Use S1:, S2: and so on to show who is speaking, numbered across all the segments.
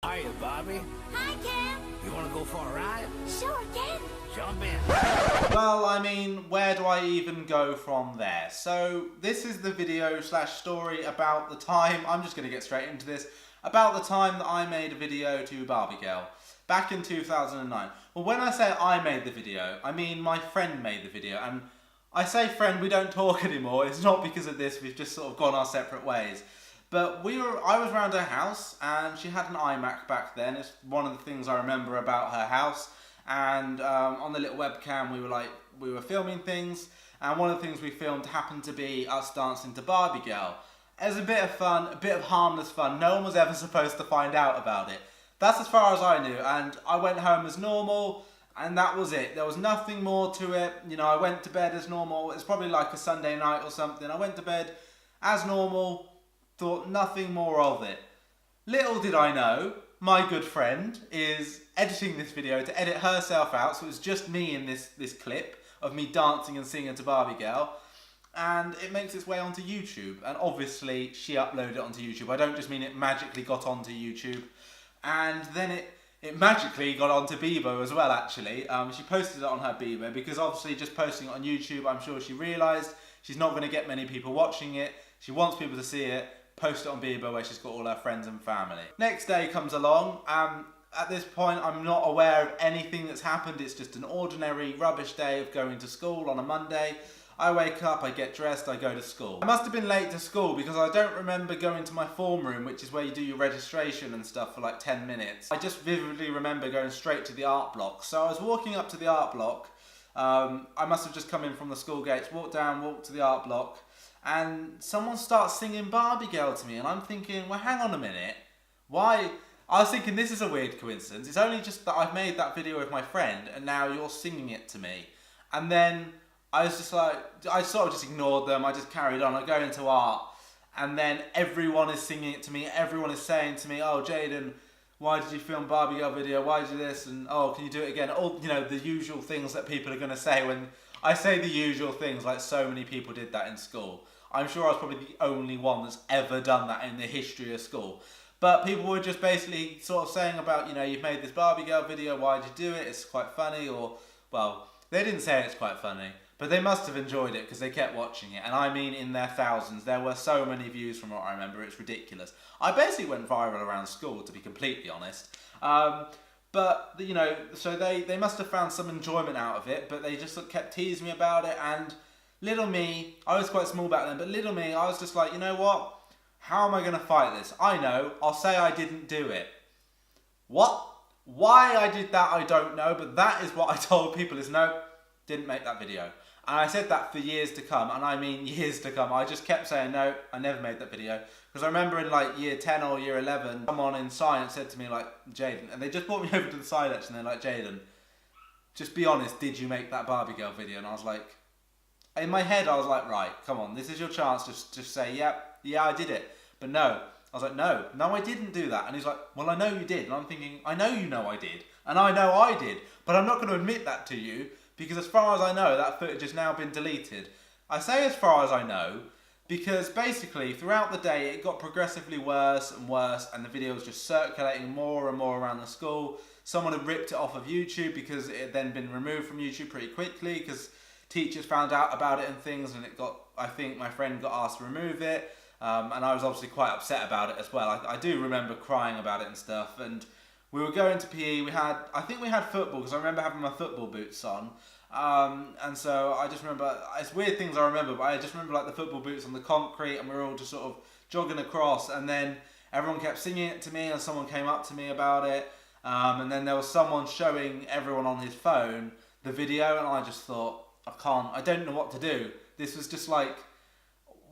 S1: Hiya, Bobby.
S2: Hi, Ken.
S1: You want to go for a ride?
S2: Sure, Ken.
S1: Jump in.
S3: Well, I mean, where do I even go from there? So, this is the video slash story about the time, I'm just going to get straight into this, about the time that I made a video to Barbie Girl, back in 2009. Well, when I say I made the video, I mean my friend made the video, and I say friend, we don't talk anymore, it's not because of this, we've just sort of gone our separate ways. But I was around her house, and she had an iMac back then. It's one of the things I remember about her house. And on the little webcam, we were filming things, and one of the things we filmed happened to be us dancing to Barbie Girl. It was a bit of fun, a bit of harmless fun. No one was ever supposed to find out about it. That's as far as I knew, and I went home as normal, and that was it. There was nothing more to it. You know, I went to bed as normal. It's probably like a Sunday night or something. I went to bed as normal. Thought nothing more of it. Little did I know, my good friend is editing this video to edit herself out, so it's just me in this clip of me dancing and singing to Barbie Girl, and it makes its way onto YouTube, and obviously she uploaded it onto YouTube. I don't just mean it magically got onto YouTube, and then it magically got onto Bebo as well, actually. She posted it on her Bebo, because obviously just posting it on YouTube, I'm sure she realised she's not going to get many people watching it. She wants people to see it. Post it on Bebo where she's got all her friends and family. Next day comes along. At this point, I'm not aware of anything that's happened. It's just an ordinary rubbish day of going to school on a Monday. I wake up, I get dressed, I go to school. I must have been late to school because I don't remember going to my form room, which is where you do your registration and stuff, for like 10 minutes. I just vividly remember going straight to the art block. So I was walking up to the art block. I must have just come in from the school gates, walked down, walked to the art block, and someone starts singing Barbie Girl to me, and I'm thinking, well, hang on a minute, why? I was thinking, this is a weird coincidence. It's only just that I've made that video with my friend, and now you're singing it to me. And then I was just like, I sort of just ignored them, I just carried on, I go into art, and then everyone is singing it to me, everyone is saying to me, oh, Jadon, why did you film Barbie Girl video, why did you do this, and oh, can you do it again? All, you know, the usual things that people are going to say when I say the usual things, like so many people did that in school. I'm sure I was probably the only one that's ever done that in the history of school. But people were just basically sort of saying about, you know, you've made this Barbie Girl video, why did you do it? It's quite funny, or, well, they didn't say it's quite funny, but they must have enjoyed it because they kept watching it. And I mean in their thousands. There were so many views from what I remember, it's ridiculous. I basically went viral around school, to be completely honest. But, you know, so they must have found some enjoyment out of it, but they just kept teasing me about it, and little me, I was quite small back then, but little me, I was just like, you know what? How am I going to fight this? I know, I'll say I didn't do it. What? Why I did that, I don't know, but that is what I told people is, no, didn't make that video. And I said that for years to come, and I mean years to come. I just kept saying, no, I never made that video. Because I remember in like year 10 or year 11, someone in science said to me like, Jadon, and they just brought me over to the side actually, and they're like, Jadon, just be honest, did you make that Barbie Girl video? And I was like, in my head I was like, right, come on, this is your chance to just say, yep, yeah, I did it. But no, I was like, no, I didn't do that. And he's like, well, I know you did. And I'm thinking, I know you know I did, and I know I did, but I'm not going to admit that to you, because as far as I know, that footage has now been deleted. I say as far as I know, because basically throughout the day it got progressively worse and worse, and the video was just circulating more and more around the school. Someone had ripped it off of YouTube because it had then been removed from YouTube pretty quickly because teachers found out about it and things, and it got, I think my friend got asked to remove it, and I was obviously quite upset about it as well. I do remember crying about it and stuff, and we were going to PE, I think we had football, because I remember having my football boots on, and so I just remember, it's weird things I remember, but I just remember like the football boots on the concrete, and we were all just sort of jogging across, and then everyone kept singing it to me, and someone came up to me about it, and then there was someone showing everyone on his phone the video, and I just thought, I don't know what to do. This was just like,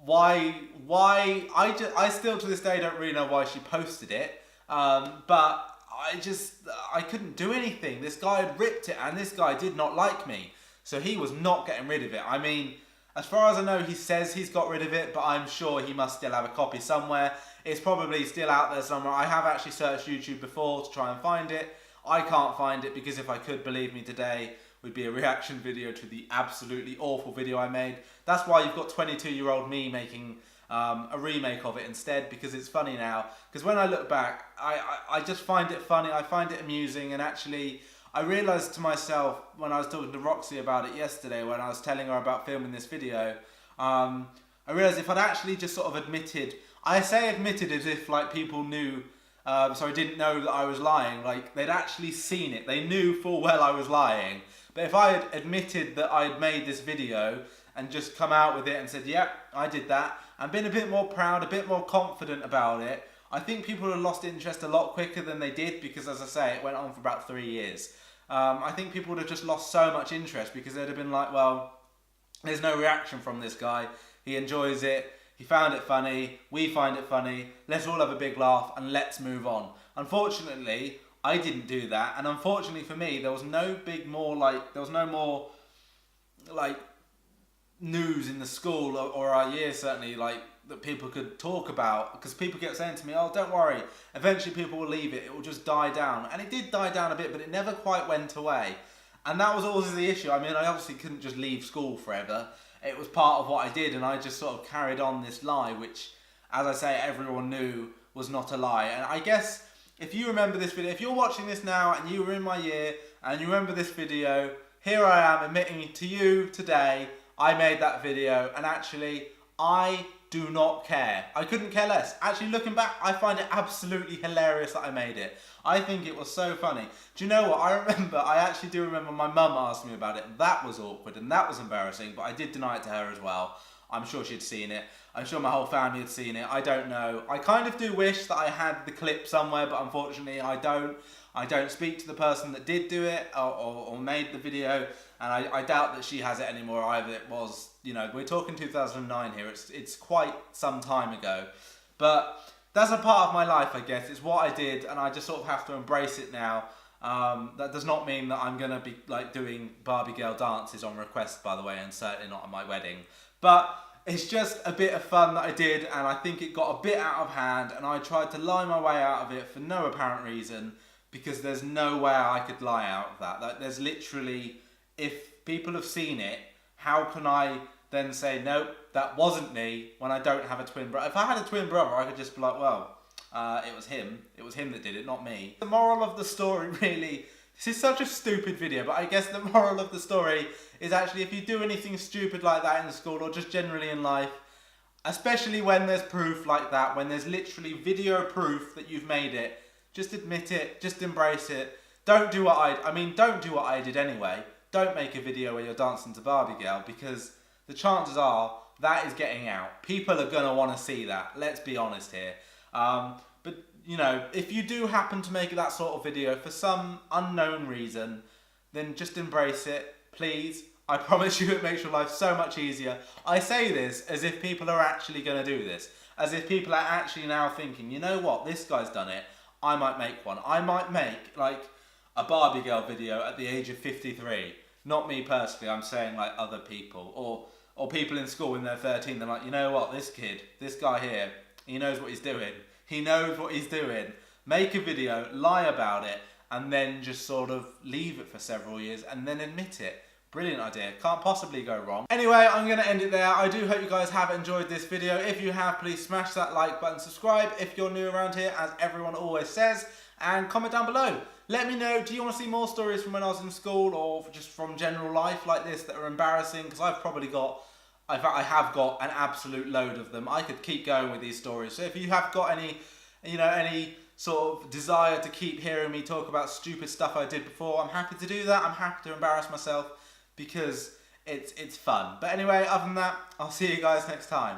S3: why, I still to this day don't really know why she posted it, but I couldn't do anything. This guy had ripped it, and this guy did not like me, so he was not getting rid of it. I mean, as far as I know, he says he's got rid of it, but I'm sure he must still have a copy somewhere. It's probably still out there somewhere. I have actually searched YouTube before to try and find it. I can't find it, because if I could, believe me, today would be a reaction video to the absolutely awful video I made. That's why you've got 22-year-old me making a remake of it instead, because it's funny now. Because when I look back, I just find it funny, I find it amusing, and actually I realised to myself when I was talking to Roxy about it yesterday, when I was telling her about filming this video, I realised if I'd actually just sort of admitted, I say admitted as if like people knew, didn't know that I was lying, like they'd actually seen it, they knew full well I was lying. But if I had admitted that I'd made this video and just come out with it and said, yep, I did that, and been a bit more proud, a bit more confident about it, I think people would have lost interest a lot quicker than they did, because as I say, it went on for about 3 years. I think people would have just lost so much interest, because they'd have been like, well, there's no reaction from this guy, he enjoys it, he found it funny, we find it funny, let's all have a big laugh and let's move on. Unfortunately, I didn't do that, and unfortunately for me, there was no more news in the school or our year, certainly, like that people could talk about, because people kept saying to me, oh, don't worry, eventually people will leave it, it will just die down. And it did die down a bit, but it never quite went away. And that was always the issue. I mean, I obviously couldn't just leave school forever. It was part of what I did, and I just sort of carried on this lie, which, as I say, everyone knew was not a lie. And I guess if you remember this video, if you're watching this now and you were in my year and you remember this video, here I am admitting to you today, I made that video, and actually, I do not care. I couldn't care less. Actually, looking back, I find it absolutely hilarious that I made it. I think it was so funny. Do you know what? I actually do remember my mum asked me about it. That was awkward and that was embarrassing, but I did deny it to her as well. I'm sure she'd seen it. I'm sure my whole family had seen it. I don't know. I kind of do wish that I had the clip somewhere, but unfortunately I don't. I don't speak to the person that did do it or made the video, and I doubt that she has it anymore either. It was, you know, we're talking 2009 here. It's quite some time ago, but that's a part of my life, I guess. It's what I did, and I just sort of have to embrace it now. That does not mean that I'm gonna be like doing Barbie Girl dances on request, by the way, and certainly not at my wedding. But it's just a bit of fun that I did, and I think it got a bit out of hand, and I tried to lie my way out of it for no apparent reason, because there's no way I could lie out of that. Like, there's literally, if people have seen it, how can I then say, nope, that wasn't me, when I don't have a twin brother? If I had a twin brother, I could just be like, well, it was him that did it, not me. The moral of the story, really, this is such a stupid video, but I guess the moral of the story is actually, if you do anything stupid like that in school, or just generally in life, especially when there's proof like that, when there's literally video proof that you've made it, just admit it, just embrace it. Don't do what I did anyway. Don't make a video where you're dancing to Barbie Girl, because the chances are that is getting out. People are gonna wanna see that, let's be honest here. But you know, if you do happen to make that sort of video for some unknown reason, then just embrace it, please. I promise you it makes your life so much easier. I say this as if people are actually gonna do this. As if people are actually now thinking, you know what, this guy's done it. I might make one. I might make like a Barbie Girl video at the age of 53. Not me personally, I'm saying like other people. Or people in school when they're 13, they're like, you know what, this kid, this guy here, he knows what he's doing. He knows what he's doing. Make a video, lie about it, and then just sort of leave it for several years and then admit it. Brilliant idea. Can't possibly go wrong. Anyway, I'm going to end it there. I do hope you guys have enjoyed this video. If you have, please smash that like button, subscribe if you're new around here, as everyone always says, and comment down below. Let me know, do you want to see more stories from when I was in school, or just from general life like this that are embarrassing? Because I have got an absolute load of them. I could keep going with these stories. So if you have got any sort of desire to keep hearing me talk about stupid stuff I did before, I'm happy to do that. I'm happy to embarrass myself, because it's fun. But anyway, other than that, I'll see you guys next time.